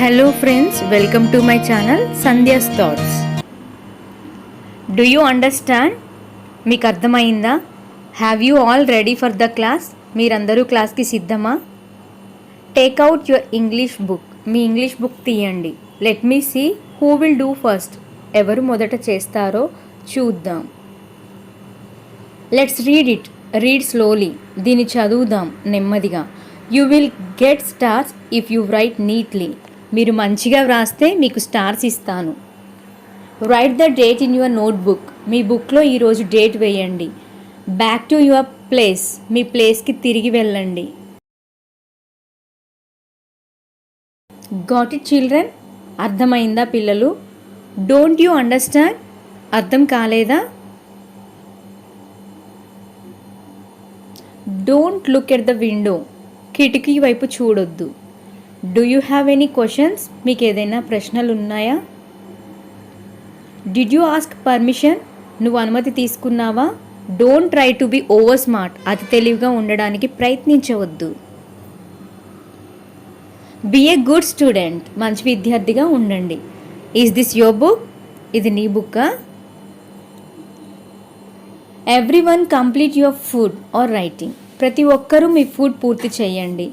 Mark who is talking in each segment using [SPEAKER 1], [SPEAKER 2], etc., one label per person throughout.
[SPEAKER 1] Hello friends, welcome to my channel Sandhya's Thoughts. Do you understand? మీకు అర్థమైందా? Have you all ready for the class? మీరందరూ క్లాస్కి సిద్ధమా? Take out your English book. Me English book తీయండి. Let me see who will do first. ఎవరు మొదట చేస్తారో చూద్దాం. Let's read it. Read slowly. దీన్ని చదువుదాం నెమ్మదిగా. You will get stars if you write neatly. మీరు మంచిగా వ్రాస్తే మీకు స్టార్స్ ఇస్తాను. Write the date in your notebook. మీ బుక్లో ఈరోజు డేట్ వేయండి. Back to your place. మీ ప్లేస్కి తిరిగి వెళ్ళండి. Got it children? అర్థమైందా పిల్లలు? Don't you understand? అర్థం కాలేదా? Don't look at the window. కిటికీ వైపు చూడొద్దు. Do you have any questions? మీకు ఏదైనా ప్రశ్నలు ఉన్నాయా? Did you ask permission? నువ్వు అనుమతి తీసుకున్నావా? Don't try to be over smart. అతి తెలివిగా ఉండడానికి ప్రయత్నించవద్దు. Be a good student. మంచి విద్యార్థిగా ఉండండి. Is this your book? ఇది నీ బుక్కా? Everyone complete your food or writing. ప్రతి ఒక్కరూ మీ ఫుడ్ పూర్తి చేయండి.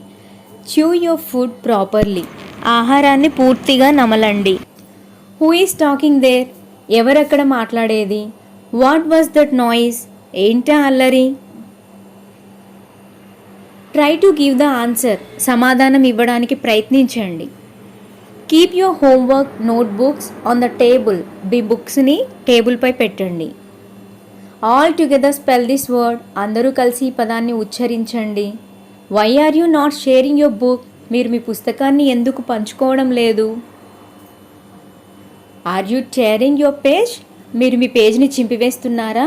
[SPEAKER 1] chew your food properly. ఆహారాన్ని పూర్తిగా నమలండి. who is talking there? ఎవరక్కడ మాట్లాడేది? what was that noise? ఏంటా అల్లరి? try to give the answer. సమాధానం ఇవ్వడానికి ప్రయత్నించండి. keep your homework notebooks on the table. మీ బుక్స్ని టేబుల్పై పెట్టండి. all together spell this word. అందరూ కలిసి ఈ పదాన్ని ఉచ్చరించండి. Why are you not sharing your book? మీరు మీ పుస్తకాన్ని ఎందుకు పంచుకోవడం లేదు? Are you tearing your page? మీరు మీ పేజ్ని చింపివేస్తున్నారా?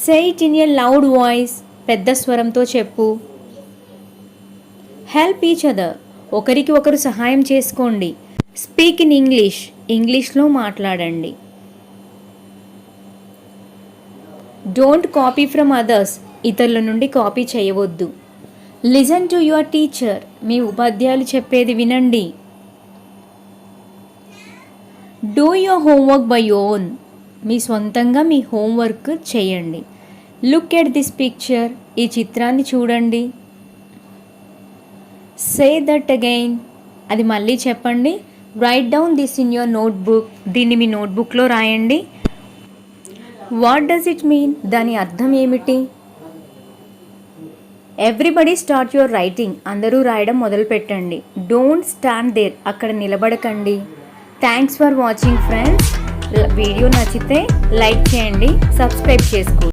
[SPEAKER 1] Say it in a loud voice. పెద్ద స్వరంతో చెప్పు. Help each other. ఒకరికి ఒకరు సహాయం చేసుకోండి. Speak in English. ఇంగ్లీష్లో మాట్లాడండి. Don't copy from others. ఇతరుల నుండి కాపీ చేయవద్దు. Listen to your teacher. మీ ఉపాధ్యాయులు చెప్పేది వినండి. Do your homework by own. మీ సొంతంగా మీ హోంవర్క్ చేయండి. Look at this picture. ఈ చిత్రాన్ని చూడండి. Say that again. అది మళ్ళీ చెప్పండి. Write down this in your notebook. దీన్ని మీ నోట్బుక్లో రాయండి. What does it mean? దాని అర్థం ఏమిటి? Everybody start your writing. అందరూ రాయడం మొదలు పెట్టండి. Don't stand there. అక్కడ నిలబడకండి. Thanks for watching friends. Video నచ్చితే లైక్ చేయండి, సబ్స్క్రైబ్ చేసుకోండి.